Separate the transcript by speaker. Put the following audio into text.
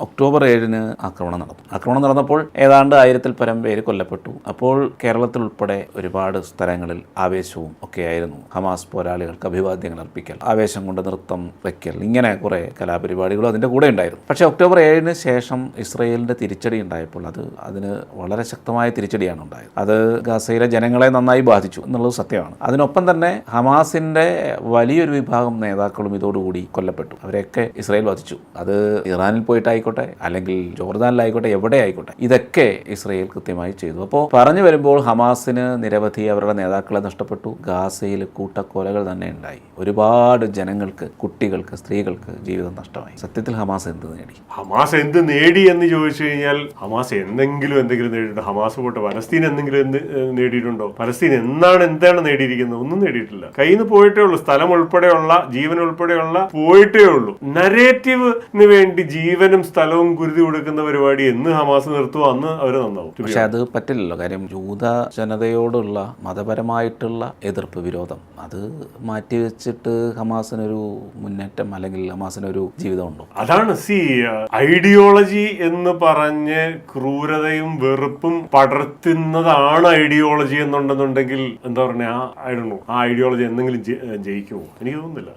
Speaker 1: October 7-ന് ആക്രമണം നടന്നു. ആക്രമണം നടന്നപ്പോൾ ഏതാണ്ട് 1000-ൽ പരം പേര് കൊല്ലപ്പെട്ടു. അപ്പോൾ കേരളത്തിൽ ഉൾപ്പെടെ ഒരുപാട് സ്ഥലങ്ങളിൽ ആവേശവും ഒക്കെയായിരുന്നു. ഹമാസ് പോരാളികൾക്ക് അഭിവാദ്യങ്ങൾ അർപ്പിക്കൽ, ആവേശം കൊണ്ട് നൃത്തം വയ്ക്കൽ, ഇങ്ങനെ കുറേ കലാപരിപാടികളും അതിൻ്റെ കൂടെ ഉണ്ടായിരുന്നു. പക്ഷേ ഒക്ടോബർ 7-ന് ശേഷം ഇസ്രയേലിൻ്റെ തിരിച്ചടി ഉണ്ടായപ്പോൾ അതിന് വളരെ ശക്തമായ തിരിച്ചടിയാണ് ഉണ്ടായത്. അത് ഗാസയിലെ ജനങ്ങളെ നന്നായി ബാധിച്ചു എന്നുള്ളത് സത്യമാണ്. അതിനൊപ്പം തന്നെ ഹമാസിൻ്റെ വലിയൊരു വിഭാഗം നേതാക്കളും ഇതോടുകൂടി കൊല്ലപ്പെട്ടു. അവരെയൊക്കെ ഇസ്രയേൽ വധിച്ചു. അത് ഇറാനിൽ പോയിട്ടായി അല്ലെങ്കിൽ ജോർദാനിലായിക്കോട്ടെ, എവിടെ ആയിക്കോട്ടെ, ഇതൊക്കെ ഇസ്രയേൽ കൃത്യമായി ചെയ്തു. അപ്പോൾ പറഞ്ഞു വരുമ്പോൾ ഹമാസിന് നിരവധി അവരുടെ നേതാക്കളെ നഷ്ടപ്പെട്ടു. ഗാസയിൽ കൂട്ടക്കൊലകൾ തന്നെ ഉണ്ടായി. ഒരുപാട് ജനങ്ങൾക്ക്, കുട്ടികൾക്ക്, സ്ത്രീകൾക്ക് ജീവിതം നഷ്ടമായി. സത്യത്തിൽ ഹമാസ് എന്ത് നേടി?
Speaker 2: ഹമാസ് എന്ത് നേടി എന്ന് ചോദിച്ചു കഴിഞ്ഞാൽ ഹമാസ് എന്തെങ്കിലും നേടിയിട്ടുണ്ടോ? ഹമാസ് പോട്ടെ, പലസ്തീൻ എന്തെങ്കിലും നേടിയിട്ടുണ്ടോ? പലസ്തീൻ എന്താണ് നേടിയിരിക്കുന്നത്? ഒന്നും നേടിയിട്ടില്ല. കയ്യിൽ നിന്ന് പോയിട്ടേ ഉള്ളൂ. സ്ഥലം ഉൾപ്പെടെയുള്ള, ജീവൻ ഉൾപ്പെടെയുള്ള പോയിട്ടേ ഉള്ളൂ. നരേറ്റീവിന് വേണ്ടി ജീവനും സ്ഥലവും കുരുതി കൊടുക്കുന്ന പരിപാടി എന്ന് ഹമാസ് നിർത്തുമോ അന്ന് അവർ നന്നാവും.
Speaker 1: പക്ഷെ അത് പറ്റില്ലല്ലോ. കാര്യം ജൂത ജനതയോടുള്ള മതപരമായിട്ടുള്ള എതിർപ്പ്, വിരോധം, അത് മാറ്റിവെച്ചിട്ട് ഹമാസിനൊരു മുന്നേറ്റം അല്ലെങ്കിൽ ഹമാസിനൊരു ജീവിതമുണ്ടോ?
Speaker 2: അതാണ് ഐഡിയോളജി എന്ന് പറഞ്ഞ് ക്രൂരതയും വെറുപ്പും പടർത്തുന്നതാണ് ഐഡിയോളജി എന്നുണ്ടെന്നുണ്ടെങ്കിൽ എന്താ പറഞ്ഞ ആ ഐഡിയോളജി എന്തെങ്കിലും ജയിക്കുമോ? എനിക്ക് തോന്നുന്നില്ല.